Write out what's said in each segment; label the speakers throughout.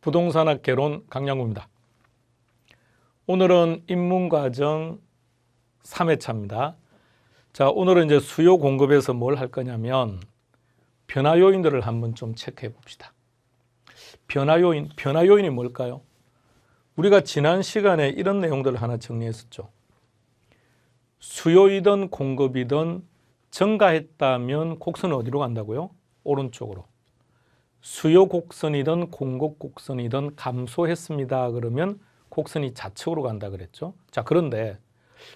Speaker 1: 부동산학 개론 강량구입니다. 오늘은 입문과정 3회차입니다. 자, 오늘은 이제 수요 공급에서 뭘 할 거냐면 변화 요인들을 한번 좀 체크해 봅시다. 변화 요인이 뭘까요? 우리가 지난 시간에 이런 내용들을 하나 정리했었죠. 수요이든 공급이든 증가했다면 곡선은 어디로 간다고요? 오른쪽으로. 수요 곡선이든 공급 곡선이든 감소했습니다. 그러면 곡선이 좌측으로 간다 그랬죠. 자, 그런데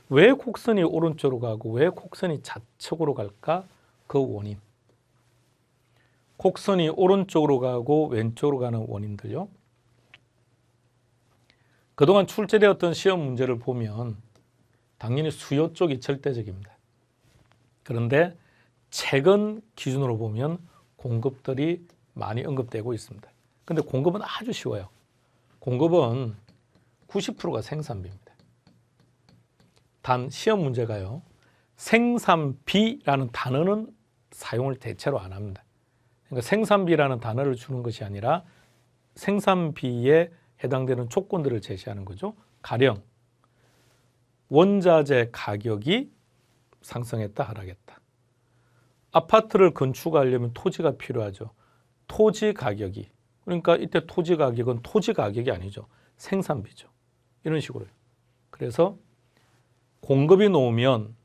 Speaker 1: 왜 곡선이 오른쪽으로 가고 왜 곡선이 좌측으로 갈까? 그 원인. 곡선이 오른쪽으로 가고 왼쪽으로 가는 원인들요. 그동안 출제되었던 시험 문제를 보면 당연히 수요 쪽이 절대적입니다. 그런데 최근 기준으로 보면 공급들이 많이 언급되고 있습니다. 근데 공급은 아주 쉬워요. 공급은 90%가 생산비입니다. 단 시험 문제가요. 생산비라는 단어는 사용을 대체로 안 합니다. 그러니까 생산비라는 단어를 주는 것이 아니라 생산비에 해당되는 조건들을 제시하는 거죠. 가령 원자재 가격이 상승했다 하락했다. 아파트를 건축하려면 토지가 필요하죠. 토지 가격이, 그러니까 이때 토지 가격은 토지 가격이 아니죠. 생산비죠. 이런 식으로요. 그래서 공급이 놓으면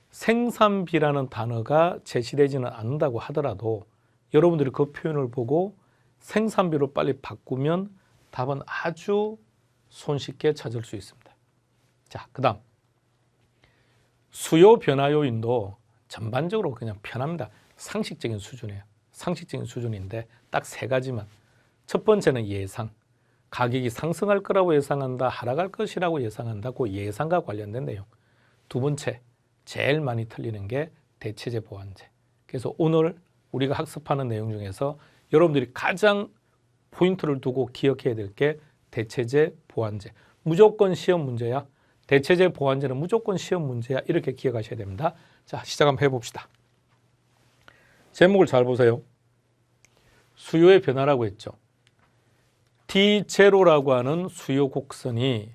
Speaker 1: 생산비라는 단어가 제시되지는 않는다고 하더라도 여러분들이 그 표현을 보고 생산비로 빨리 바꾸면 답은 아주 손쉽게 찾을 수 있습니다. 자, 그 다음 수요 변화 요인도 전반적으로 그냥 편합니다. 상식적인 수준이에요. 상식적인 수준인데 딱 세 가지만. 첫 번째는 예상. 가격이 상승할 거라고 예상한다, 하락할 것이라고 예상한다. 그 예상과 관련된 내용. 두 번째, 제일 많이 틀리는 게 대체재 보완제. 그래서 오늘 우리가 학습하는 내용 중에서 여러분들이 가장 포인트를 두고 기억해야 될 게 대체재 보완제. 무조건 시험 문제야. 대체재 보완제는 무조건 시험 문제야. 이렇게 기억하셔야 됩니다. 자, 시작 한번 해봅시다. 제목을 잘 보세요. 수요의 변화라고 했죠. T0라고 하는 수요 곡선이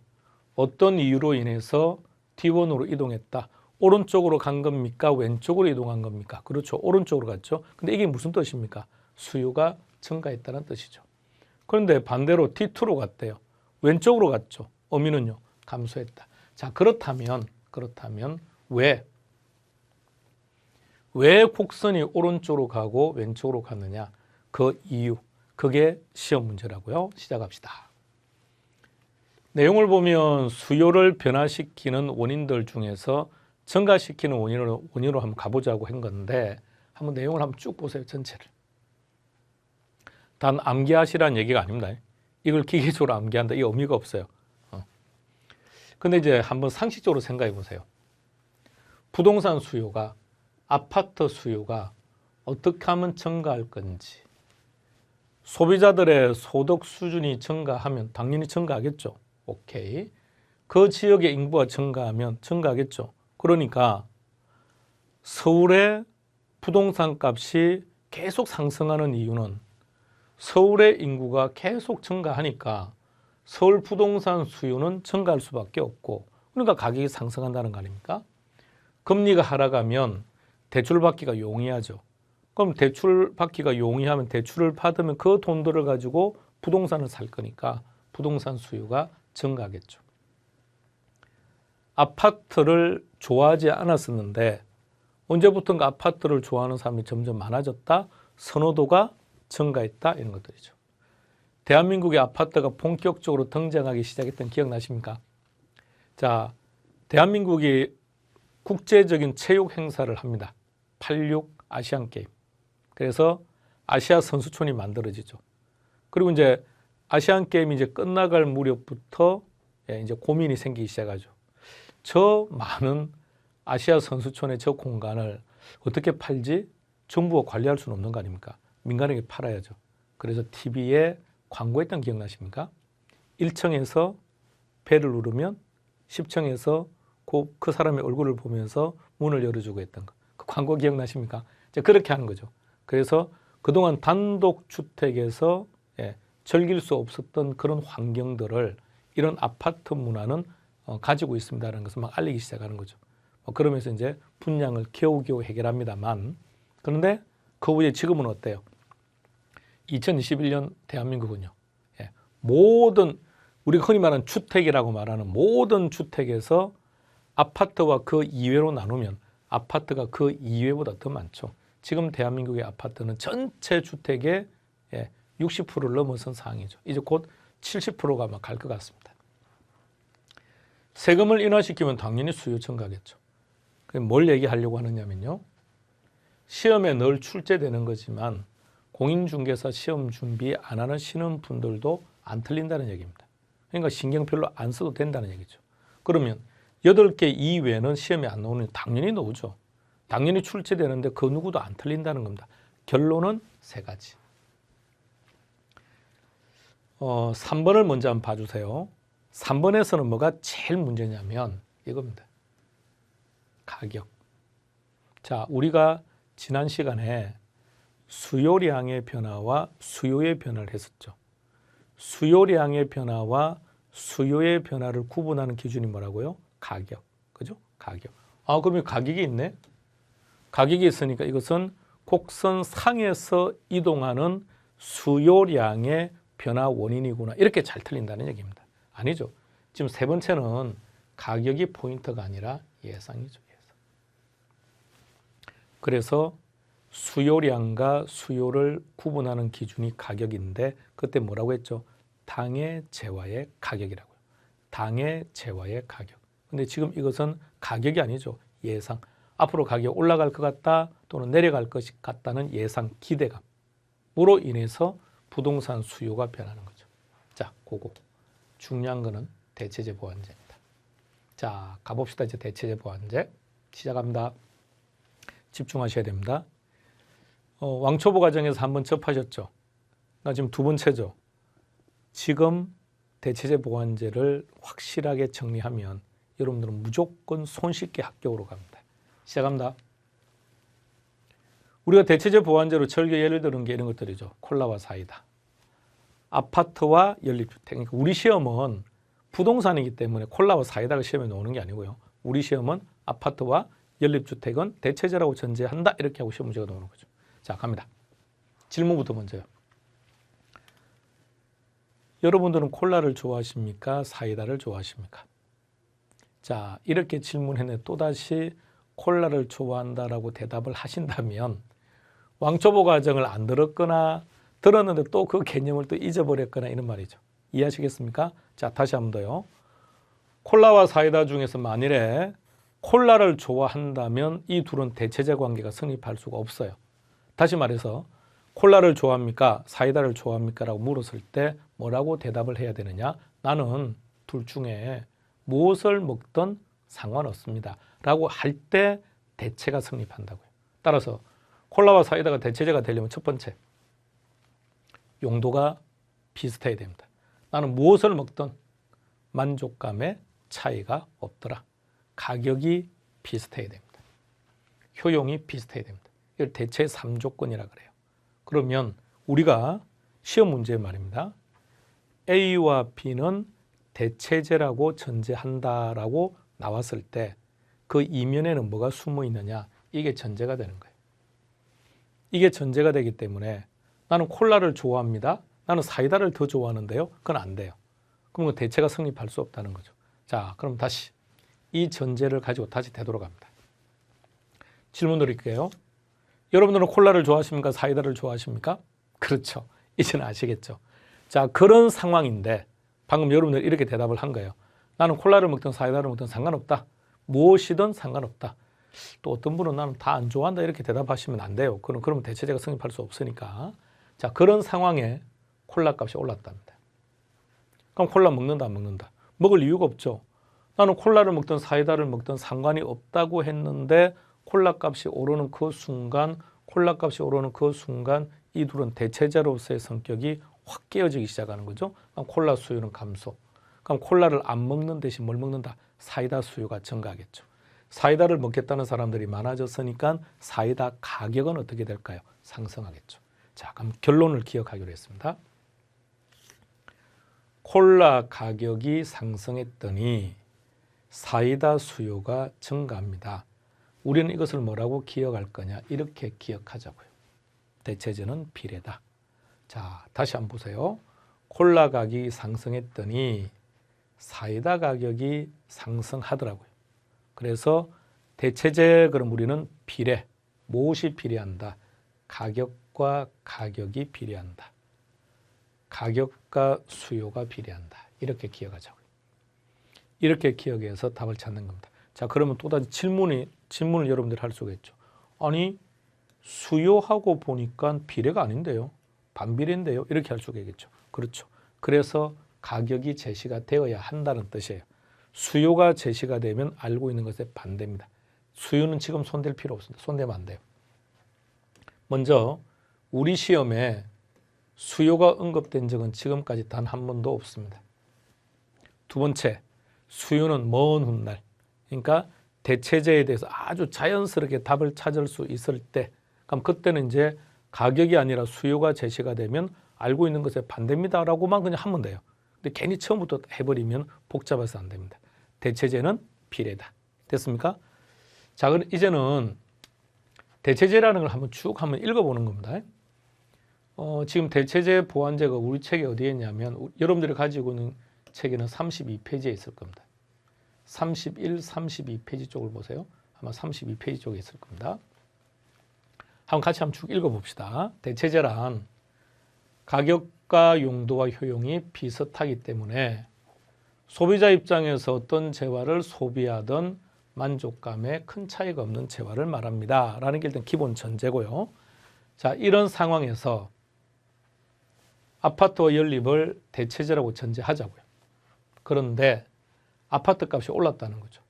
Speaker 1: 어떤 이유로 인해서 T1으로 이동했다. 오른쪽으로 간 겁니까? 왼쪽으로 이동한 겁니까? 그렇죠. 오른쪽으로 갔죠. 근데 이게 무슨 뜻입니까? 수요가 증가했다는 뜻이죠. 그런데 반대로 T2로 갔대요. 왼쪽으로 갔죠. 의미는요. 감소했다. 자, 그렇다면 왜 곡선이 오른쪽으로 가고 왼쪽으로 갔느냐? 그 이유, 그게 시험 문제라고요. 시작합시다. 내용을 보면 수요를 변화시키는 원인들 중에서 증가시키는 원인으로 한번 가보자고 한 건데 한번 내용을 한번 쭉 보세요. 전체를. 단 암기하시라는 얘기가 아닙니다. 이걸 기계적으로 암기한다. 이 의미가 없어요. 근데 이제 한번 상식적으로 생각해 보세요. 부동산 수요가, 아파트 수요가 어떻게 하면 증가할 건지. 소비자들의 소득 수준이 증가하면 당연히 증가하겠죠. 오케이. 그 지역의 인구가 증가하면 증가하겠죠. 그러니까 서울의 부동산 값이 계속 상승하는 이유는 서울의 인구가 계속 증가하니까 서울 부동산 수요는 증가할 수밖에 없고, 그러니까 가격이 상승한다는 거 아닙니까? 금리가 하락하면 대출 받기가 용이하죠. 그럼 대출 받기가 용이하면 대출을 받으면 그 돈들을 가지고 부동산을 살 거니까 부동산 수요가 증가하겠죠. 아파트를 좋아하지 않았었는데 언제부턴가 아파트를 좋아하는 사람이 점점 많아졌다. 선호도가 증가했다. 이런 것들이죠. 대한민국의 아파트가 본격적으로 등장하기 시작했던 기억나십니까? 자, 대한민국이 국제적인 체육 행사를 합니다. 86 아시안게임. 그래서 아시아 선수촌이 만들어지죠. 그리고 이제 아시안게임이 이제 끝나갈 무렵부터 이제 고민이 생기기 시작하죠. 저 많은 아시아 선수촌의 저 공간을 어떻게 팔지? 정부가 관리할 수는 없는 거 아닙니까? 민간에게 팔아야죠. 그래서 TV에 광고했던 기억나십니까? 1층에서 배를 누르면 10층에서 그 사람의 얼굴을 보면서 문을 열어주고 했던 거. 그 광고 기억나십니까? 이제 그렇게 하는 거죠. 그래서 그동안 단독주택에서 즐길 수 없었던 그런 환경들을 이런 아파트 문화는 가지고 있습니다라는 것을 막 알리기 시작하는 거죠. 그러면서 이제 분양을 겨우겨우 해결합니다만, 그런데 그 후에 지금은 어때요? 2021년 대한민국은요, 모든 우리가 흔히 말하는 주택이라고 말하는 모든 주택에서 아파트와 그 이외로 나누면 아파트가 그 이외보다 더 많죠. 지금 대한민국의 아파트는 전체 주택의 60%를 넘어선 상황이죠. 이제 곧 70%가 막 갈 것 같습니다. 세금을 인하시키면 당연히 수요 증가겠죠. 뭘 얘기하려고 하느냐면요, 시험에 늘 출제되는 거지만 공인중개사 시험 준비 안 하는 신혼분들도 안 틀린다는 얘기입니다. 그러니까 신경 별로 안 써도 된다는 얘기죠. 그러면 8개 이외에는 시험에 안 나오는 당연히 나오죠. 당연히 출제되는데 그 누구도 안 틀린다는 겁니다. 결론은 3가지. 3번을 먼저 한번 봐주세요. 3번에서는 뭐가 제일 문제냐면 이겁니다. 가격. 자, 우리가 지난 시간에 수요량의 변화와 수요의 변화를 했었죠. 수요량의 변화와 수요의 변화를 구분하는 기준이 뭐라고요? 가격. 그죠? 가격. 그러면 가격이 있네? 가격이 있으니까 이것은 곡선 상에서 이동하는 수요량의 변화 원인이구나. 이렇게 잘 틀린다는 얘기입니다. 아니죠. 지금 3번째는 가격이 포인트가 아니라 예상이죠. 예상. 그래서 수요량과 수요를 구분하는 기준이 가격인데 그때 뭐라고 했죠? 당의 재화의 가격이라고요. 당의 재화의 가격. 근데 지금 이것은 가격이 아니죠. 예상. 앞으로 가격이 올라갈 것 같다 또는 내려갈 것 같다는 예상 기대감으로 인해서 부동산 수요가 변하는 거죠. 자, 그거. 중요한 거는 대체재 보완제입니다. 자, 가봅시다. 이제 대체재 보완제. 시작합니다. 집중하셔야 됩니다. 왕초보 과정에서 한번 접하셨죠? 나 지금 2번째죠. 지금 대체재 보완제를 확실하게 정리하면 여러분들은 무조건 손쉽게 합격으로 갑니다. 시작합니다. 우리가 대체재 보완제로 절개 예를 드는 게 이런 것들이죠. 콜라와 사이다. 아파트와 연립주택. 그러니까 우리 시험은 부동산이기 때문에 콜라와 사이다가 시험에 나오는 게 아니고요. 우리 시험은 아파트와 연립주택은 대체재라고 전제한다. 이렇게 하고 시험 문제가 나오는 거죠. 자, 갑니다. 질문부터 먼저요. 여러분들은 콜라를 좋아하십니까? 사이다를 좋아하십니까? 자, 이렇게 질문했는데 또다시 콜라를 좋아한다라고 대답을 하신다면 왕초보 과정을 안 들었거나 들었는데 또 그 개념을 또 잊어버렸거나 이런 말이죠. 이해하시겠습니까? 자, 다시 한번 더요. 콜라와 사이다 중에서 만일에 콜라를 좋아한다면 이 둘은 대체재 관계가 성립할 수가 없어요. 다시 말해서 콜라를 좋아합니까? 사이다를 좋아합니까? 라고 물었을 때 뭐라고 대답을 해야 되느냐? 나는 둘 중에 무엇을 먹든 상관없습니다. 라고 할 때 대체가 성립한다고요. 따라서 콜라와 사이다가 대체재가 되려면 첫 번째, 용도가 비슷해야 됩니다. 나는 무엇을 먹든 만족감에 차이가 없더라. 가격이 비슷해야 됩니다. 효용이 비슷해야 됩니다. 이걸 대체 3조건이라 그래요. 그러면 우리가 시험 문제 말입니다. A와 B는 대체재라고 전제한다라고 나왔을 때 그 이면에는 뭐가 숨어 있느냐? 이게 전제가 되는 거예요. 이게 전제가 되기 때문에 나는 콜라를 좋아합니다. 나는 사이다를 더 좋아하는데요. 그건 안 돼요. 그러면 대체가 성립할 수 없다는 거죠. 자, 그럼 다시 이 전제를 가지고 다시 되돌아갑니다. 질문 드릴게요. 여러분들은 콜라를 좋아하십니까? 사이다를 좋아하십니까? 그렇죠. 이제는 아시겠죠. 자, 그런 상황인데 방금 여러분들 이렇게 대답을 한 거예요. 나는 콜라를 먹든 사이다를 먹든 상관없다. 무엇이든 상관없다. 또 어떤 분은 나는 다 안 좋아한다 이렇게 대답하시면 안 돼요. 그러면 대체재가 성립할 수 없으니까. 자, 그런 상황에 콜라 값이 올랐답니다. 그럼 콜라 먹는다 안 먹는다? 먹을 이유가 없죠. 나는 콜라를 먹든 사이다를 먹든 상관이 없다고 했는데 콜라 값이 오르는 그 순간 이 둘은 대체재로서의 성격이 확 깨어지기 시작하는 거죠. 그럼 콜라 수요는 감소. 그럼 콜라를 안 먹는 대신 뭘 먹는다? 사이다 수요가 증가하겠죠. 사이다를 먹겠다는 사람들이 많아졌으니까 사이다 가격은 어떻게 될까요? 상승하겠죠. 자, 그럼 결론을 기억하기로 했습니다. 콜라 가격이 상승했더니 사이다 수요가 증가합니다. 우리는 이것을 뭐라고 기억할 거냐? 이렇게 기억하자고요. 대체제는 비례다. 자, 다시 한번 보세요. 콜라 가격이 상승했더니 사이다 가격이 상승하더라고요. 그래서 대체제 그럼 우리는 비례, 무엇이 비례한다? 가격과 가격이 비례한다. 가격과 수요가 비례한다. 이렇게 기억하자고요. 이렇게 기억해서 답을 찾는 겁니다. 자, 그러면 또다시 질문을 여러분들이 할 수가 있죠. 아니, 수요하고 보니까 비례가 아닌데요. 반비례인데요. 이렇게 할 수가 있겠죠. 그렇죠. 그래서 가격이 제시가 되어야 한다는 뜻이에요. 수요가 제시가 되면 알고 있는 것의 반대입니다. 수요는 지금 손댈 필요 없습니다. 손대면 안 돼요. 먼저 우리 시험에 수요가 언급된 적은 지금까지 단 한 번도 없습니다. 두 번째, 수요는 먼 훗날, 그러니까 대체제에 대해서 아주 자연스럽게 답을 찾을 수 있을 때, 그럼 그때는 이제 가격이 아니라 수요가 제시가 되면 알고 있는 것의 반대입니다라고만 그냥 하면 돼요. 근데 괜히 처음부터 해버리면 복잡해서 안 됩니다. 대체제는 비례다. 됐습니까? 자, 그럼 이제는 대체제라는 걸 한번 읽어보는 겁니다. 지금 대체제 보완제가 우리 책에 어디에 있냐면 여러분들이 가지고 있는 책에는 32페이지에 있을 겁니다. 31, 32페이지 쪽을 보세요. 아마 32페이지 쪽에 있을 겁니다. 같이 한번 쭉 읽어봅시다. 대체제란 가격과 용도와 효용이 비슷하기 때문에 소비자 입장에서 어떤 재화를 소비하든 만족감에 큰 차이가 없는 재화를 말합니다. 라는 게 일단 기본 전제고요. 자, 이런 상황에서 아파트와 연립을 대체제라고 전제하자고요. 그런데 아파트 값이 올랐다는 거죠.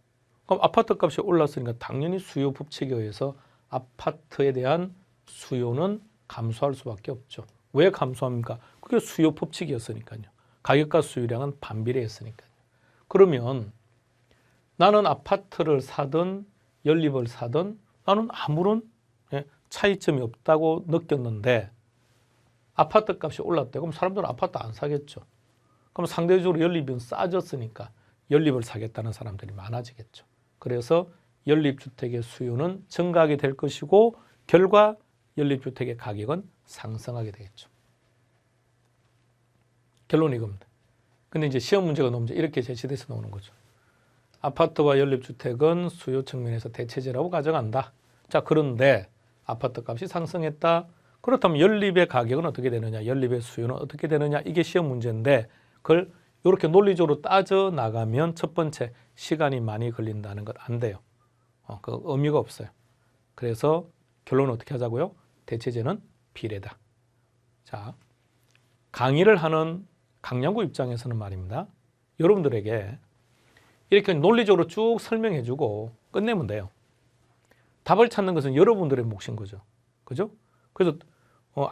Speaker 1: 그럼 아파트 값이 올랐으니까 당연히 수요 법칙에 의해서 아파트에 대한 수요는 감소할 수밖에 없죠. 왜 감소합니까? 그게 수요 법칙이었으니까요. 가격과 수요량은 반비례했으니까요. 그러면 나는 아파트를 사든 연립을 사든 나는 아무런 차이점이 없다고 느꼈는데 아파트 값이 올랐대. 그럼 사람들은 아파트 안 사겠죠. 그럼 상대적으로 연립은 싸졌으니까 연립을 사겠다는 사람들이 많아지겠죠. 그래서 연립주택의 수요는 증가하게 될 것이고 결과 연립주택의 가격은 상승하게 되겠죠. 결론이 이겁니다. 근데 이제 시험 문제가 나오면 이렇게 제시돼서 나오는 거죠. 아파트와 연립주택은 수요 측면에서 대체제라고 가정한다. 자, 그런데 아파트 값이 상승했다. 그렇다면 연립의 가격은 어떻게 되느냐, 연립의 수요는 어떻게 되느냐, 이게 시험 문제인데 그걸 이렇게 논리적으로 따져 나가면 첫 번째 시간이 많이 걸린다는 것 안 돼요. 그 의미가 없어요. 그래서 결론은 어떻게 하자고요? 대체제는 비례다. 자, 강의를 하는 강량구 입장에서는 말입니다. 여러분들에게 이렇게 논리적으로 쭉 설명해주고 끝내면 돼요. 답을 찾는 것은 여러분들의 몫인 거죠. 그죠? 그래서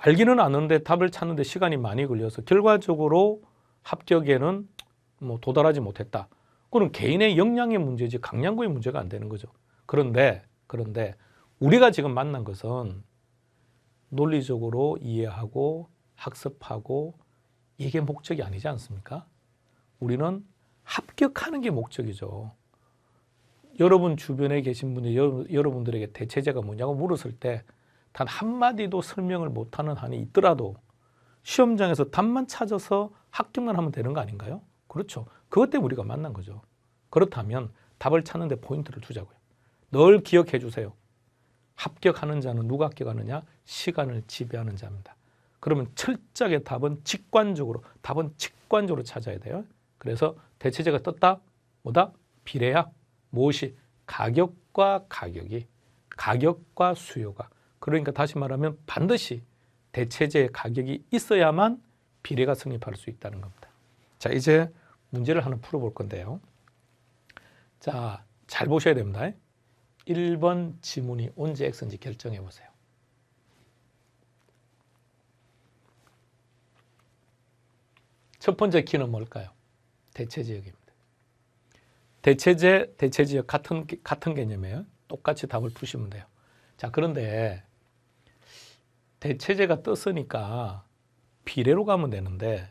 Speaker 1: 알기는 아는데 답을 찾는데 시간이 많이 걸려서 결과적으로 합격에는 도달하지 못했다. 그건 개인의 역량의 문제지 강량구의 문제가 안 되는 거죠. 그런데 우리가 지금 만난 것은 논리적으로 이해하고 학습하고 이게 목적이 아니지 않습니까? 우리는 합격하는 게 목적이죠. 여러분 주변에 계신 분이 여러분들에게 대체제가 뭐냐고 물었을 때 단 한마디도 설명을 못하는 한이 있더라도 시험장에서 답만 찾아서 합격만 하면 되는 거 아닌가요? 그렇죠. 그것 때문에 우리가 만난 거죠. 그렇다면 답을 찾는 데 포인트를 두자고요. 늘 기억해 주세요. 합격하는 자는 누가 합격하느냐? 시간을 지배하는 자입니다. 그러면 철저하게 답은 직관적으로 찾아야 돼요. 그래서 대체제가 떴다? 뭐다? 비례야. 무엇이? 가격과 가격이, 가격과 수요가. 그러니까 다시 말하면 반드시 대체제의 가격이 있어야만 비례가 성립할 수 있다는 겁니다. 자, 이제 문제를 하나 풀어볼 건데요. 자, 잘 보셔야 됩니다. 1번 지문이 온지 X인지 결정해 보세요. 첫 번째 키는 뭘까요? 대체지역입니다. 대체지역 같은 개념이에요. 똑같이 답을 푸시면 돼요. 자, 그런데 대체제가 떴으니까 비례로 가면 되는데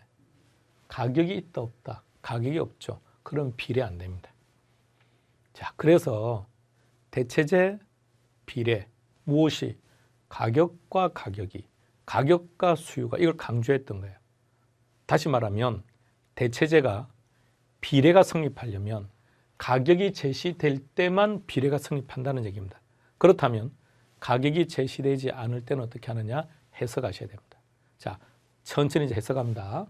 Speaker 1: 가격이 있다 없다? 가격이 없죠. 그럼 비례 안 됩니다. 자, 그래서 대체재 비례 무엇이 가격과 가격이 가격과 수요가 이걸 강조했던 거예요. 다시 말하면 대체재가 비례가 성립하려면 가격이 제시될 때만 비례가 성립한다는 얘기입니다. 그렇다면 가격이 제시되지 않을 때는 어떻게 하느냐? 해석하셔야 됩니다. 자, 천천히 이제 해석합니다.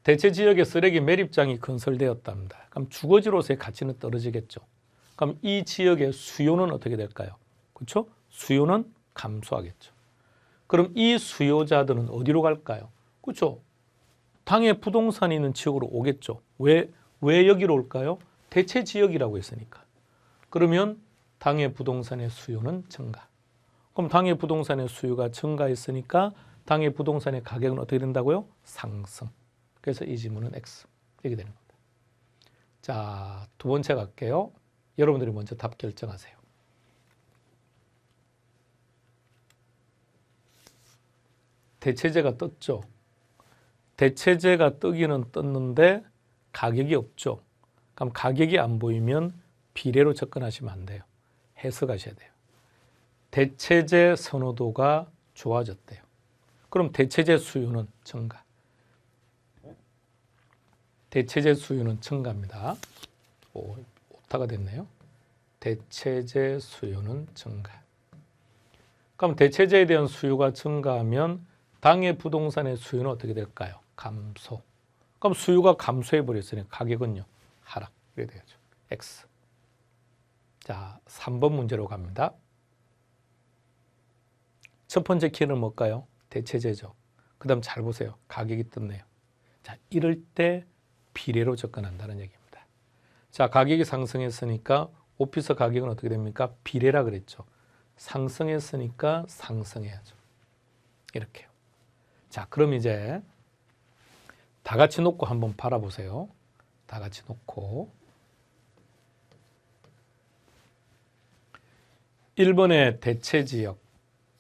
Speaker 1: 대체 지역에 쓰레기 매립장이 건설되었답니다. 그럼 주거지로서의 가치는 떨어지겠죠. 그럼 이 지역의 수요는 어떻게 될까요? 그렇죠? 수요는 감소하겠죠. 그럼 이 수요자들은 어디로 갈까요? 그렇죠? 당해 부동산이 있는 지역으로 오겠죠. 왜 여기로 올까요? 대체 지역이라고 했으니까. 그러면 당해 부동산의 수요는 증가. 그럼 당해 부동산의 수요가 증가했으니까 당해 부동산의 가격은 어떻게 된다고요? 상승. 그래서 이 지문은 X. 이렇게 되는 겁니다. 자, 두 번째 갈게요. 여러분들이 먼저 답 결정하세요. 대체재가 떴죠. 대체재가 뜨기는 떴는데 가격이 없죠. 그럼 가격이 안 보이면 비례로 접근하시면 안 돼요. 해석하셔야 돼요. 대체재 선호도가 좋아졌대요. 그럼 대체재 수요는 증가. 대체재 수요는 증가입니다. 오타가 됐네요. 대체재 수요는 증가. 그럼 대체재에 대한 수요가 증가하면 당해 부동산의 수요는 어떻게 될까요? 감소. 그럼 수요가 감소해 버렸으니 가격은요? 하락. 이렇게 되죠. X. 자, 3번 문제로 갑니다. 첫 번째 키는 뭘까요? 대체재죠. 그 다음 잘 보세요. 가격이 떴네요. 자, 이럴 때 비례로 접근한다는 얘기입니다. 자, 가격이 상승했으니까 오피스 가격은 어떻게 됩니까? 비례라 그랬죠. 상승했으니까 상승해야죠. 이렇게요. 자, 그럼 이제 다 같이 놓고 한번 바라보세요. 다 같이 놓고 1번의 대체지역,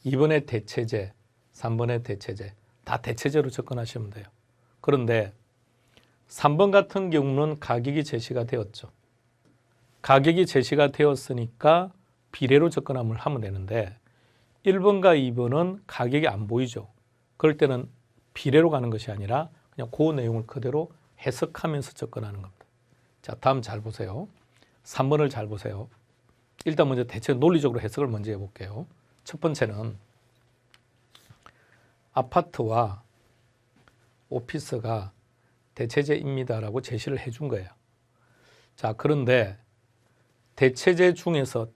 Speaker 1: 2번의 대체재, 3번의 대체재 다 대체재로 접근하시면 돼요. 그런데 3번 같은 경우는 가격이 제시가 되었죠. 가격이 제시가 되었으니까 비례로 접근함을 하면 되는데 1번과 2번은 가격이 안 보이죠. 그럴 때는 비례로 가는 것이 아니라 그냥 그 내용을 그대로 해석하면서 접근하는 겁니다. 자, 다음 잘 보세요. 3번을 잘 보세요. 일단 먼저 대체 논리적으로 해석을 먼저 해볼게요. 첫 번째는 아파트와 오피스가 대체재입니다라고 제시를 해준 거예요. 자, 그런데 대체재 중에서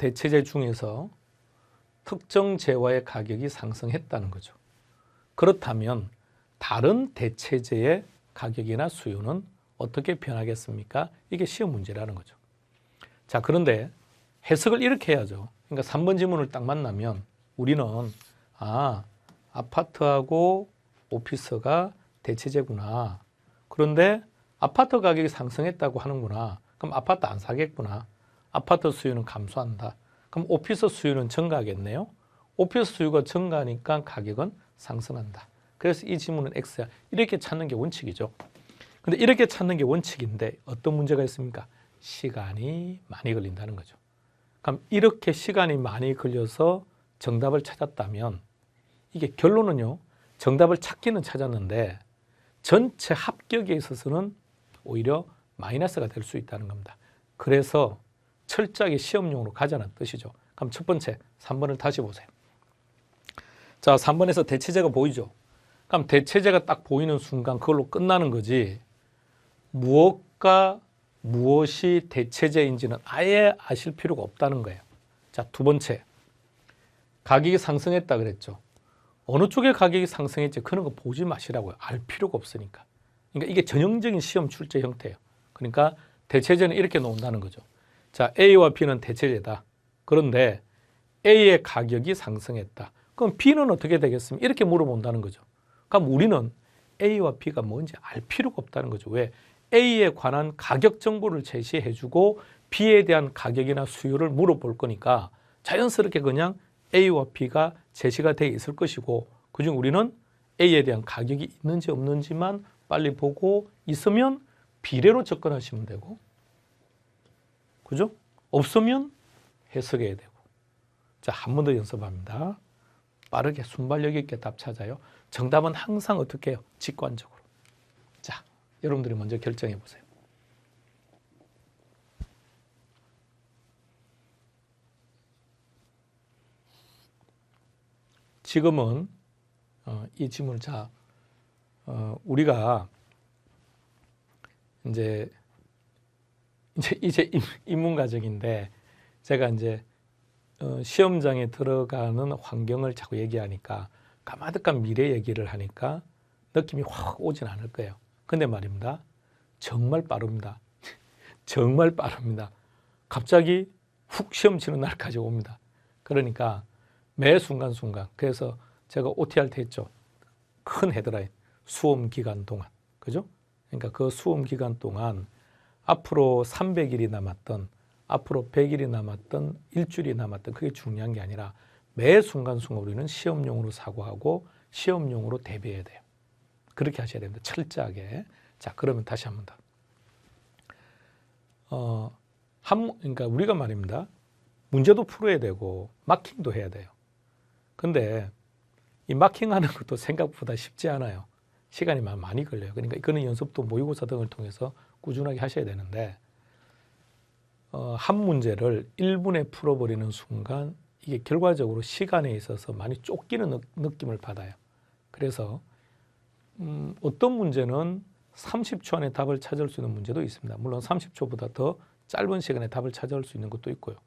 Speaker 1: 특정 재화의 가격이 상승했다는 거죠. 그렇다면 다른 대체재의 가격이나 수요는 어떻게 변하겠습니까? 이게 시험 문제라는 거죠. 자, 그런데 해석을 이렇게 해야죠. 그러니까 3번 지문을 딱 만나면 우리는 아파트하고 오피스가 대체재구나. 그런데 아파트 가격이 상승했다고 하는구나. 그럼 아파트 안 사겠구나. 아파트 수요는 감소한다. 그럼 오피스 수요는 증가하겠네요. 오피스 수요가 증가하니까 가격은 상승한다. 그래서 이 지문은 X야. 이렇게 찾는 게 원칙이죠. 근데 이렇게 찾는 게 원칙인데 어떤 문제가 있습니까? 시간이 많이 걸린다는 거죠. 그럼 이렇게 시간이 많이 걸려서 정답을 찾았다면 이게 결론은요. 정답을 찾기는 찾았는데 전체 합격에 있어서는 오히려 마이너스가 될 수 있다는 겁니다. 그래서 철저하게 시험용으로 가자는 뜻이죠. 그럼 첫 번째 3번을 다시 보세요. 자, 3번에서 대체재가 보이죠. 그럼 대체재가 딱 보이는 순간 그걸로 끝나는 거지 무엇과 무엇이 대체재인지는 아예 아실 필요가 없다는 거예요. 자, 두 번째 가격이 상승했다 그랬죠. 어느 쪽에 가격이 상승했지 그런 거 보지 마시라고요. 알 필요가 없으니까. 그러니까 이게 전형적인 시험 출제 형태예요. 그러니까 대체재는 이렇게 놓는다는 거죠. 자, A와 B는 대체재다. 그런데 A의 가격이 상승했다. 그럼 B는 어떻게 되겠습니까? 이렇게 물어본다는 거죠. 그럼 우리는 A와 B가 뭔지 알 필요가 없다는 거죠. 왜? A에 관한 가격 정보를 제시해주고 B에 대한 가격이나 수요를 물어볼 거니까 자연스럽게 그냥 A와 B가 제시가 되어 있을 것이고 그중 우리는 A에 대한 가격이 있는지 없는지만 빨리 보고 있으면 비례로 접근하시면 되고, 그죠? 없으면 해석해야 되고. 자, 한 번 더 연습합니다. 빠르게 순발력 있게 답 찾아요. 정답은 항상 어떻게 해요? 직관적으로. 자, 여러분들이 먼저 결정해 보세요. 지금은 이 질문을 우리가 이제 입문 과정인데 제가 이제 시험장에 들어가는 환경을 자꾸 얘기하니까 까마득한 미래 얘기를 하니까 느낌이 확 오진 않을 거예요. 근데 말입니다. 정말 빠릅니다. 정말 빠릅니다. 갑자기 훅 시험 치는 날까지 옵니다. 그러니까 매 순간순간. 그래서 제가 OTR 때 했죠. 큰 헤드라인. 수험 기간 동안. 그죠? 그러니까 그 수험 기간 동안 앞으로 300일이 남았던, 앞으로 100일이 남았던, 일주일이 남았던, 그게 중요한 게 아니라 매 순간순간 우리는 시험용으로 사고하고 시험용으로 대비해야 돼요. 그렇게 하셔야 됩니다. 철저하게. 자, 그러면 다시 한 번 더. 그러니까 우리가 말입니다. 문제도 풀어야 되고 마킹도 해야 돼요. 근데 이 마킹하는 것도 생각보다 쉽지 않아요. 시간이 많이 걸려요. 그러니까 이거는 연습도 모의고사 등을 통해서 꾸준하게 하셔야 되는데 한 문제를 1분에 풀어버리는 순간 이게 결과적으로 시간에 있어서 많이 쫓기는 느낌을 받아요. 그래서 어떤 문제는 30초 안에 답을 찾을 수 있는 문제도 있습니다. 물론 30초보다 더 짧은 시간에 답을 찾을 수 있는 것도 있고요.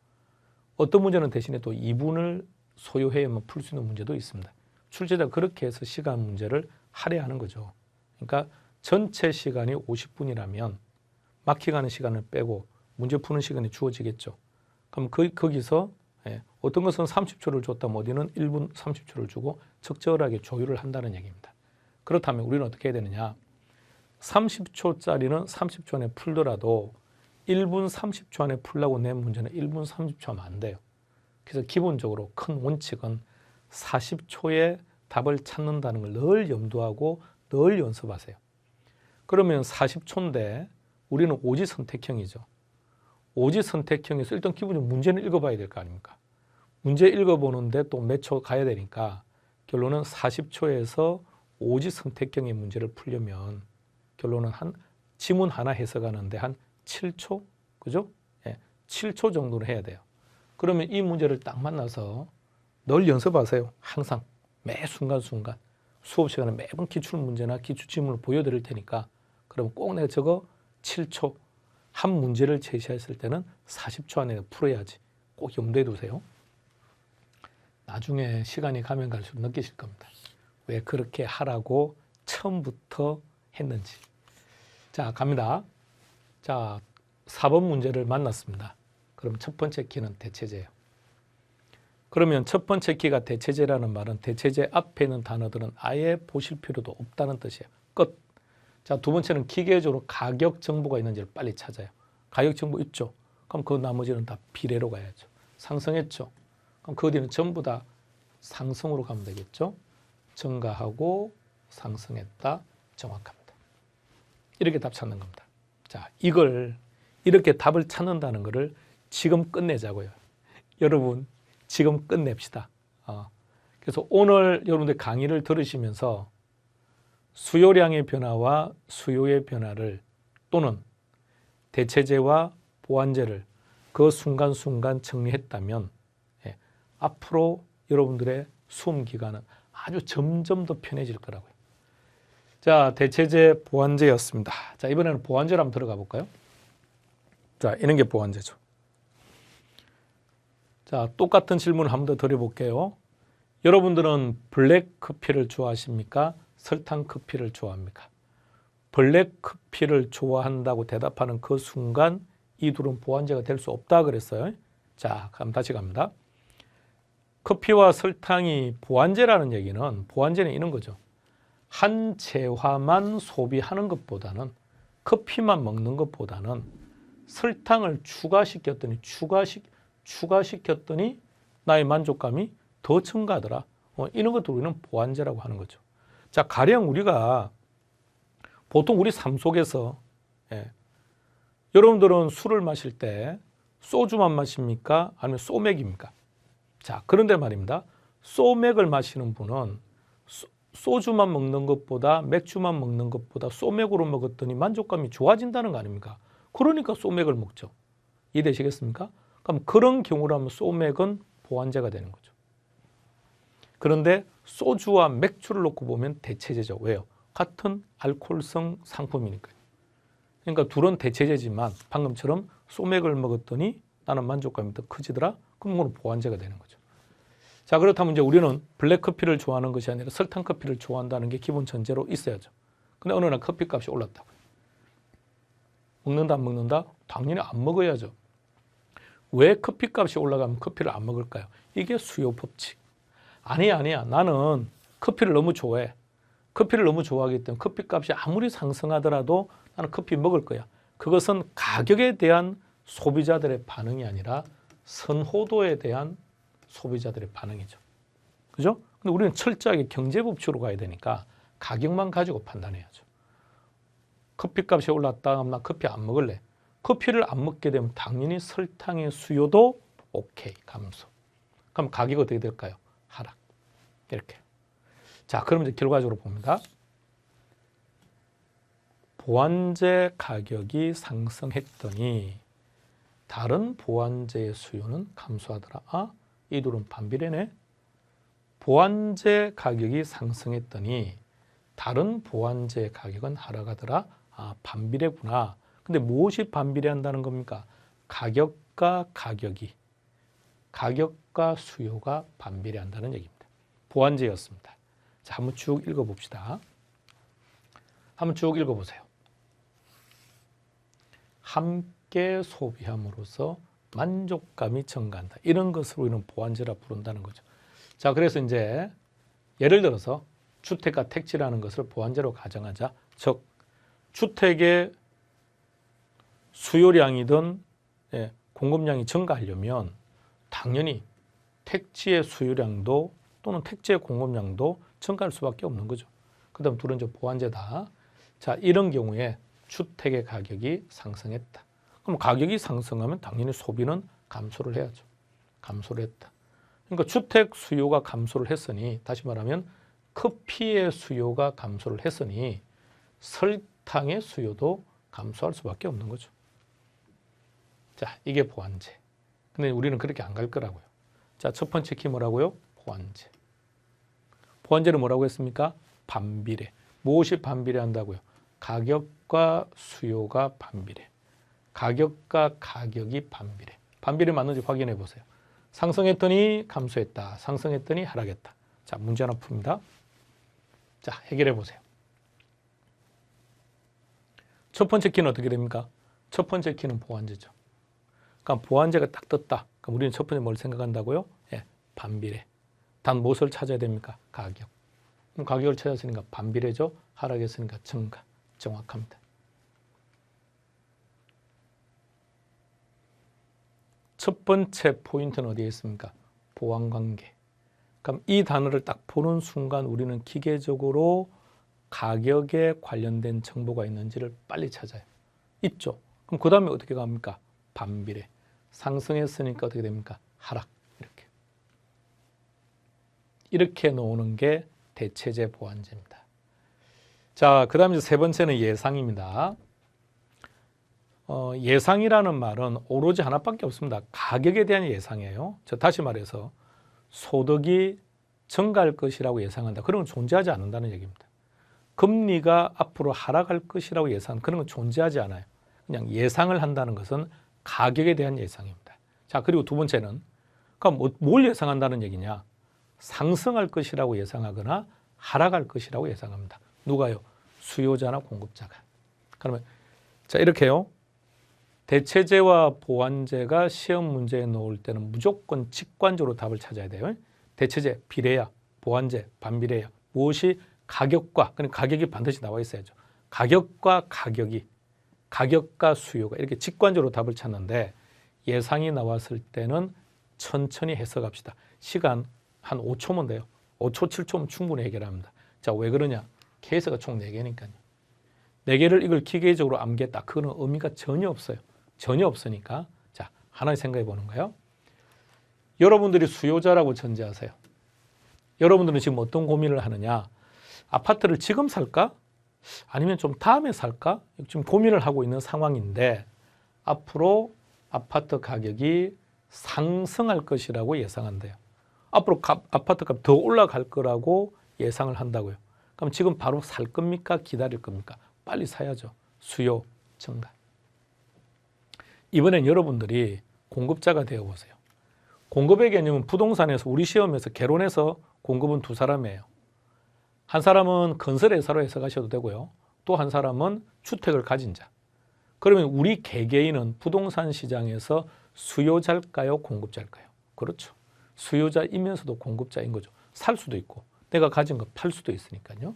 Speaker 1: 어떤 문제는 대신에 또 2분을 소요해야만 풀 수 있는 문제도 있습니다. 출제자가 그렇게 해서 시간 문제를 할애하는 거죠. 그러니까 전체 시간이 50분이라면 마킹하는 시간을 빼고 문제 푸는 시간이 주어지겠죠. 그럼 거기서 어떤 것은 30초를 줬다면 어디는 1분 30초를 주고 적절하게 조율을 한다는 얘기입니다. 그렇다면 우리는 어떻게 해야 되느냐. 30초짜리는 30초 안에 풀더라도 1분 30초 안에 풀라고 낸 문제는 1분 30초 하면 안 돼요. 그래서 기본적으로 큰 원칙은 40초에 답을 찾는다는 걸 늘 염두하고 늘 연습하세요. 그러면 40초인데 우리는 오지 선택형이죠. 오지 선택형에서 일단 기본적으로 문제는 읽어봐야 될 거 아닙니까? 문제 읽어보는데 또 몇 초 가야 되니까 결론은 40초에서 오지 선택형의 문제를 풀려면 결론은 지문 하나 해석하는데 한 7초? 그죠? 7초 정도는 해야 돼요. 그러면 이 문제를 딱 만나서 늘 연습하세요. 항상 매 순간순간 수업 시간에 매번 기출문제나 기출지문을 보여드릴 테니까 그럼 꼭 내가 저거 7초 한 문제를 제시했을 때는 40초 안에 풀어야지 꼭 염두에 두세요. 나중에 시간이 가면 갈수록 느끼실 겁니다. 왜 그렇게 하라고 처음부터 했는지. 자, 갑니다. 자, 4번 문제를 만났습니다. 그럼 첫 번째 키는 대체제예요. 그러면 첫 번째 키가 대체제라는 말은 대체제 앞에 있는 단어들은 아예 보실 필요도 없다는 뜻이에요. 끝. 자, 두 번째는 기계적으로 가격 정보가 있는지를 빨리 찾아요. 가격 정보 있죠? 그럼 그 나머지는 다 비례로 가야죠. 상승했죠? 그럼 그 뒤는 전부 다 상승으로 가면 되겠죠? 증가하고 상승했다. 정확합니다. 이렇게 답 찾는 겁니다. 자, 이걸 이렇게 답을 찾는다는 것을 지금 끝내자고요. 여러분, 지금 끝냅시다. 그래서 오늘 여러분들 강의를 들으시면서 수요량의 변화와 수요의 변화를 또는 대체제와 보완제를 그 순간순간 정리했다면 앞으로 여러분들의 수험 기간은 아주 점점 더 편해질 거라고요. 자, 대체제 보완제였습니다. 자, 이번에는 보완제로 한번 들어가 볼까요? 자, 이런 게 보완제죠. 자, 똑같은 질문을 한 번 더 드려볼게요. 여러분들은 블랙 커피를 좋아하십니까? 설탕 커피를 좋아합니까? 블랙 커피를 좋아한다고 대답하는 그 순간 이 둘은 보완제가 될 수 없다 그랬어요. 자, 그럼 다시 갑니다. 커피와 설탕이 보완제라는 얘기는 보완제는 이런 거죠. 한 재화만 소비하는 것보다는 커피만 먹는 것보다는 설탕을 추가시켰더니 나의 만족감이 더 증가하더라. 이런 것도 우리는 보완제라고 하는 거죠. 자, 가령 우리가 보통 우리 삶 속에서 여러분들은 술을 마실 때 소주만 마십니까? 아니면 소맥입니까? 자, 그런데 말입니다. 소맥을 마시는 분은 소주만 먹는 것보다 맥주만 먹는 것보다 소맥으로 먹었더니 만족감이 좋아진다는 거 아닙니까? 그러니까 소맥을 먹죠. 이해되시겠습니까? 그럼 그런 경우라면 소맥은 보완제가 되는 거죠. 그런데 소주와 맥주를 놓고 보면 대체제죠. 왜요? 같은 알코올성 상품이니까요. 그러니까 둘은 대체제지만 방금처럼 소맥을 먹었더니 나는 만족감이 더 커지더라? 그럼 그건 보완제가 되는 거죠. 자, 그렇다면 이제 우리는 블랙커피를 좋아하는 것이 아니라 설탕커피를 좋아한다는 게 기본 전제로 있어야죠. 근데 어느 날 커피값이 올랐다고요. 먹는다 안 먹는다? 당연히 안 먹어야죠. 왜 커피값이 올라가면 커피를 안 먹을까요? 이게 수요 법칙. 아니야. 나는 커피를 너무 좋아해. 커피를 너무 좋아하기 때문에 커피값이 아무리 상승하더라도 나는 커피 먹을 거야. 그것은 가격에 대한 소비자들의 반응이 아니라 선호도에 대한 소비자들의 반응이죠. 그죠? 근데 우리는 철저하게 경제법칙으로 가야 되니까 가격만 가지고 판단해야죠. 커피값이 올랐다 하면 나 커피 안 먹을래. 커피를 안 먹게 되면 당연히 설탕의 수요도 오케이, 감소. 그럼 가격이 어떻게 될까요? 하락. 이렇게. 자, 그럼 이제 결과적으로 봅니다. 보완제 가격이 상승했더니 다른 보완제의 수요는 감소하더라. 아, 이 둘은 반비례네. 보완제 가격이 상승했더니 다른 보완제 가격은 하락하더라. 아, 반비례구나. 근데 무엇이 반비례한다는 겁니까? 가격과 수요가 반비례한다는 얘기입니다. 보완제였습니다. 자, 한번 쭉 읽어봅시다. 한번 쭉 읽어보세요. 함께 소비함으로써 만족감이 증가한다. 이런 것을 우리는 보완제라 부른다는 거죠. 자, 그래서 이제 예를 들어서 주택과 택지라는 것을 보완제로 가정하자. 즉, 주택의 수요량이든 공급량이 증가하려면 당연히 택지의 수요량도 또는 택지의 공급량도 증가할 수밖에 없는 거죠. 그 다음 둘은 이제 보완제다. 자, 이런 경우에 주택의 가격이 상승했다. 그럼 가격이 상승하면 당연히 소비는 감소를 해야죠. 감소를 했다. 그러니까 주택 수요가 감소를 했으니, 다시 말하면 커피의 수요가 감소를 했으니 설탕의 수요도 감소할 수밖에 없는 거죠. 자, 이게 보완제. 근데 우리는 그렇게 안 갈 거라고요. 자, 첫 번째 키 뭐라고요? 보완제. 보완제는 뭐라고 했습니까? 반비례. 무엇이 반비례한다고요? 가격과 수요가 반비례. 가격과 가격이 반비례. 반비례 맞는지 확인해 보세요. 상승했더니 감소했다. 상승했더니 하락했다. 자, 문제 하나 풉니다. 자, 해결해 보세요. 첫 번째 키는 어떻게 됩니까? 첫 번째 키는 보완제죠. 그러니까 보완제가 딱 떴다. 그럼 우리는 첫 번째 뭘 생각한다고요? 반비례. 단 무엇을 찾아야 됩니까? 가격. 그럼 가격을 찾았으니까 반비례죠. 하락했으니까 증가. 정확합니다. 첫 번째 포인트는 어디에 있습니까? 보완관계. 그럼 이 단어를 딱 보는 순간 우리는 기계적으로 가격에 관련된 정보가 있는지를 빨리 찾아요. 있죠. 그럼 그 다음에 어떻게 갑니까? 반비례. 상승했으니까 어떻게 됩니까? 하락. 이렇게 놓는 게 대체제 보완제입니다. 자, 그 다음에 세 번째는 예상입니다. 예상이라는 말은 오로지 하나밖에 없습니다. 가격에 대한 예상이에요. 다시 말해서 소득이 증가할 것이라고 예상한다. 그런 건 존재하지 않는다는 얘기입니다. 금리가 앞으로 하락할 것이라고 예상, 그런 건 존재하지 않아요. 그냥 예상을 한다는 것은 가격에 대한 예상입니다. 자, 그리고 두 번째는 그럼 뭘 예상한다는 얘기냐? 상승할 것이라고 예상하거나 하락할 것이라고 예상합니다. 누가요? 수요자나 공급자가. 그러면 자, 이렇게요. 대체제와 보완제가 시험 문제에 넣을 때는 무조건 직관적으로 답을 찾아야 돼요. 대체제, 비례야, 보완제, 반비례야. 무엇이 가격과, 그러니까 가격이 반드시 나와 있어야죠. 가격과 가격이, 가격과 수요가 이렇게 직관적으로 답을 찾는데 예상이 나왔을 때는 천천히 해석합시다. 시간 한 5초면 돼요. 5초, 7초면 충분히 해결합니다. 자, 왜 그러냐? 케이스가 총 4개니까요. 4개를 이걸 기계적으로 암기했다. 그거는 의미가 전혀 없어요. 전혀 없으니까. 자, 하나 생각해 보는 거예요. 여러분들이 수요자라고 전제하세요. 여러분들은 지금 어떤 고민을 하느냐? 아파트를 지금 살까? 아니면 좀 다음에 살까? 지금 고민을 하고 있는 상황인데 앞으로 아파트 가격이 상승할 것이라고 예상한대요. 앞으로 아파트 값 더 올라갈 거라고 예상을 한다고요. 그럼 지금 바로 살 겁니까? 기다릴 겁니까? 빨리 사야죠. 수요 증가. 이번엔 여러분들이 공급자가 되어보세요. 공급의 개념은 부동산에서 우리 시험에서 개론해서 공급은 두 사람이에요. 한 사람은 건설회사로 해석하셔도 되고요. 또 한 사람은 주택을 가진 자. 그러면 우리 개개인은 부동산 시장에서 수요자일까요? 공급자일까요? 그렇죠. 수요자이면서도 공급자인 거죠. 살 수도 있고 내가 가진 거 팔 수도 있으니까요.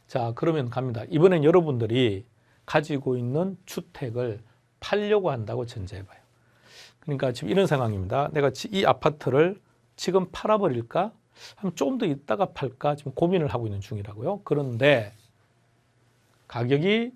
Speaker 1: 자, 그러면 갑니다. 이번엔 여러분들이 가지고 있는 주택을 팔려고 한다고 전제해봐요. 그러니까 지금 이런 상황입니다. 내가 이 아파트를 지금 팔아버릴까? 좀 더 있다가 팔까? 지금 고민을 하고 있는 중이라고요. 그런데 가격이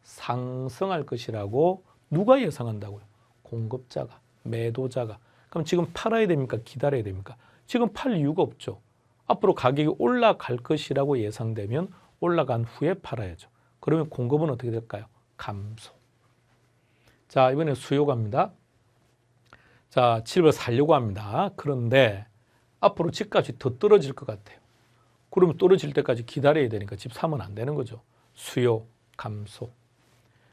Speaker 1: 상승할 것이라고 누가 예상한다고요? 공급자가, 매도자가. 그럼 지금 팔아야 됩니까? 기다려야 됩니까? 지금 팔 이유가 없죠. 앞으로 가격이 올라갈 것이라고 예상되면 올라간 후에 팔아야죠. 그러면 공급은 어떻게 될까요? 감소. 자, 이번에 수요 갑니다. 자, 집을 살려고 합니다. 그런데 앞으로 집값이 더 떨어질 것 같아요. 그러면 떨어질 때까지 기다려야 되니까 집 사면 안 되는 거죠. 수요 감소.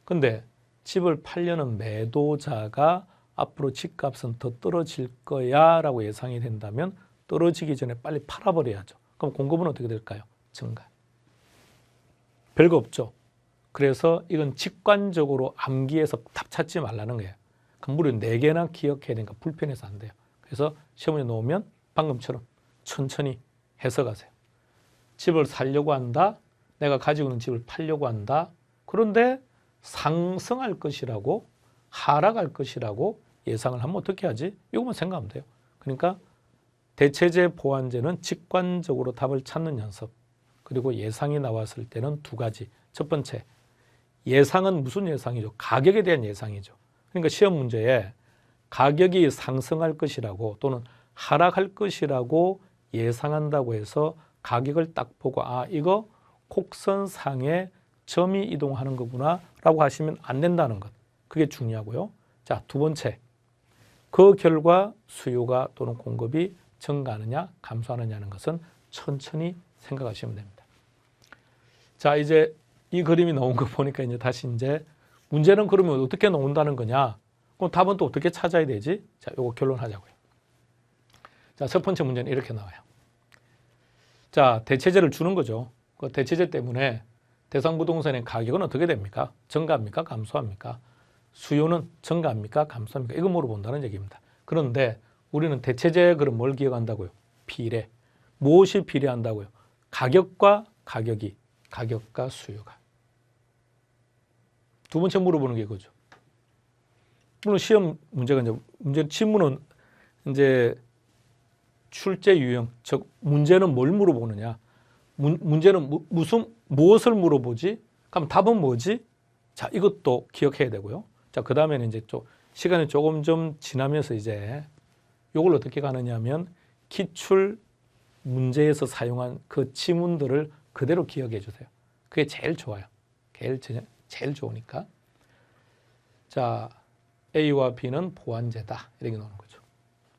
Speaker 1: 근데 집을 팔려는 매도자가 앞으로 집값은 더 떨어질 거야 라고 예상이 된다면 떨어지기 전에 빨리 팔아버려야죠. 그럼 공급은 어떻게 될까요? 증가. 별거 없죠. 그래서 이건 직관적으로 암기해서 답 찾지 말라는 거예요. 그럼 무려 4개나 기억해야 되니까 불편해서 안 돼요. 그래서 시험에 놓으면 방금처럼 천천히 해석하세요. 집을 살려고 한다. 내가 가지고 있는 집을 팔려고 한다. 그런데 상승할 것이라고 하락할 것이라고 예상을 하면 어떻게 하지? 이것만 생각하면 돼요. 그러니까 대체제 보완제는 직관적으로 답을 찾는 연습. 그리고 예상이 나왔을 때는 2가지. 첫 번째, 예상은 무슨 예상이죠? 가격에 대한 예상이죠. 그러니까 시험 문제에 가격이 상승할 것이라고 또는 하락할 것이라고 예상한다고 해서 가격을 딱 보고 이거 곡선상에 점이 이동하는 거구나 라고 하시면 안 된다는 것. 그게 중요하고요. 자, 2번째. 그 결과 수요가 또는 공급이 증가하느냐 감소하느냐는 것은 천천히 생각하시면 됩니다. 자, 이제 이 그림이 나온 거 보니까 이제 다시 이제 문제는 그러면 어떻게 나온다는 거냐? 그럼 답은 또 어떻게 찾아야 되지? 자, 요거 결론하자고요. 자, 첫 번째 문제는 이렇게 나와요. 자, 대체제를 주는 거죠. 그 대체제 때문에 대상부동산의 가격은 어떻게 됩니까? 증가합니까? 감소합니까? 수요는 증가합니까? 감소합니까? 이거 물어본다는 얘기입니다. 그런데 우리는 대체제에 그럼 뭘 기억한다고요? 비례. 무엇이 비례한다고요? 가격과 가격이, 가격과 수요가. 2번째 물어보는 게 이거죠. 물론 시험 문제가 이제 지문은 이제 출제 유형, 즉 문제는 뭘 물어보느냐? 문제는 무엇을 물어보지? 그럼 답은 뭐지? 자, 이것도 기억해야 되고요. 자, 그 다음에는 이제 시간이 조금 좀 지나면서 이제 이걸 어떻게 가느냐면 기출 문제에서 사용한 그 지문들을 그대로 기억해 주세요. 그게 제일 좋아요. 제일 좋으니까. 자, A와 B는 보완제다. 이렇게 나오는 거죠.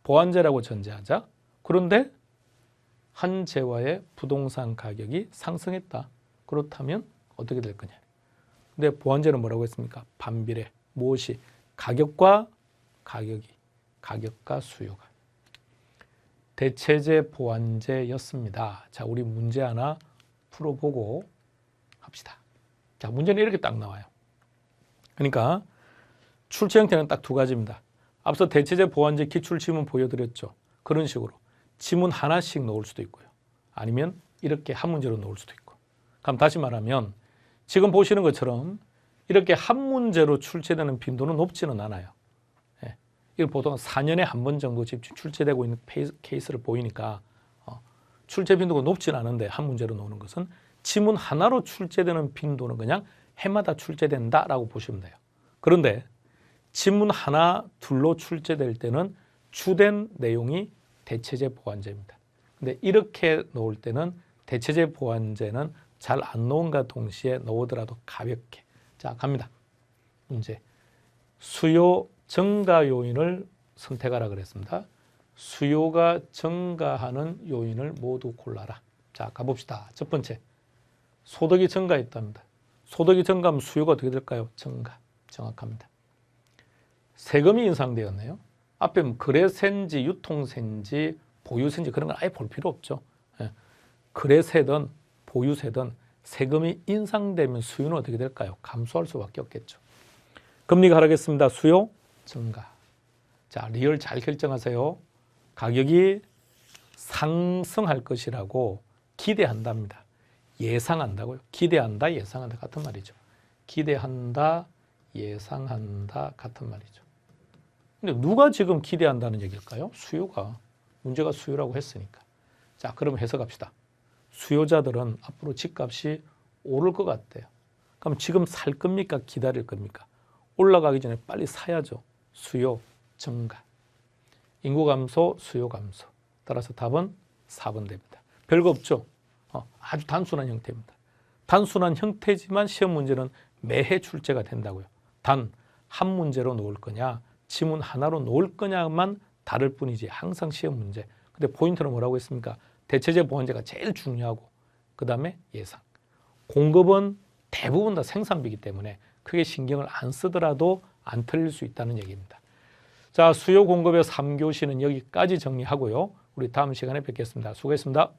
Speaker 1: 보완제라고 전제하자. 그런데 한 재화의 부동산 가격이 상승했다. 그렇다면 어떻게 될 거냐. 근데 보완제는 뭐라고 했습니까? 반비례. 무엇이? 가격과 가격이, 가격과 수요가. 대체제 보완제였습니다. 자, 우리 문제 하나 풀어보고 합시다. 자, 문제는 이렇게 딱 나와요. 그러니까 출제 형태는 딱 2가지입니다. 앞서 대체제 보완제 기출 지문 보여드렸죠. 그런 식으로 지문 하나씩 넣을 수도 있고요. 아니면 이렇게 한 문제로 넣을 수도 있고. 그럼 다시 말하면 지금 보시는 것처럼 이렇게 한 문제로 출제되는 빈도는 높지는 않아요. 예. 이거 보통 4년에 한 번 정도 출제되고 있는 케이스를 보이니까 출제 빈도가 높지는 않은데 한 문제로 나오는 것은 지문 하나로 출제되는 빈도는 그냥 해마다 출제된다라고 보시면 돼요. 그런데 지문 하나, 둘로 출제될 때는 주된 내용이 대체제 보완제입니다. 근데 이렇게 놓을 때는 대체제 보완제는 잘 안 놓은가 동시에 놓으더라도 가볍게. 자, 갑니다. 문제. 수요 증가 요인을 선택하라 그랬습니다. 수요가 증가하는 요인을 모두 골라라. 자, 가봅시다. 첫 번째. 소득이 증가했답니다. 소득이 증가하면 수요가 어떻게 될까요? 증가. 정확합니다. 세금이 인상되었네요. 앞에 뭐 거래세인지 유통세인지 보유세인지 그런 건 아예 볼 필요 없죠. 예. 거래세든 보유세든 세금이 인상되면 수요는 어떻게 될까요? 감소할 수밖에 없겠죠. 금리가 하락했습니다. 수요 증가. 자, 리얼 잘 결정하세요. 가격이 상승할 것이라고 기대한답니다. 예상한다고요. 기대한다, 예상한다 같은 말이죠. 기대한다, 예상한다 같은 말이죠. 근데 누가 지금 기대한다는 얘기일까요? 수요가. 문제가 수요라고 했으니까. 자, 그럼 해석합시다. 수요자들은 앞으로 집값이 오를 것 같대요. 그럼 지금 살 겁니까? 기다릴 겁니까? 올라가기 전에 빨리 사야죠. 수요 증가. 인구 감소, 수요 감소. 따라서 답은 4번 됩니다. 별거 없죠. 아주 단순한 형태입니다. 단순한 형태지만 시험 문제는 매해 출제가 된다고요. 단 한 문제로 놓을 거냐, 지문 하나로 놓을 거냐만 다를 뿐이지 항상 시험 문제. 근데 포인트는 뭐라고 했습니까? 대체제 보완제가 제일 중요하고 그 다음에 예상. 공급은 대부분 다 생산비이기 때문에 크게 신경을 안 쓰더라도 안 틀릴 수 있다는 얘기입니다. 자, 수요 공급의 3교시는 여기까지 정리하고요. 우리 다음 시간에 뵙겠습니다. 수고했습니다.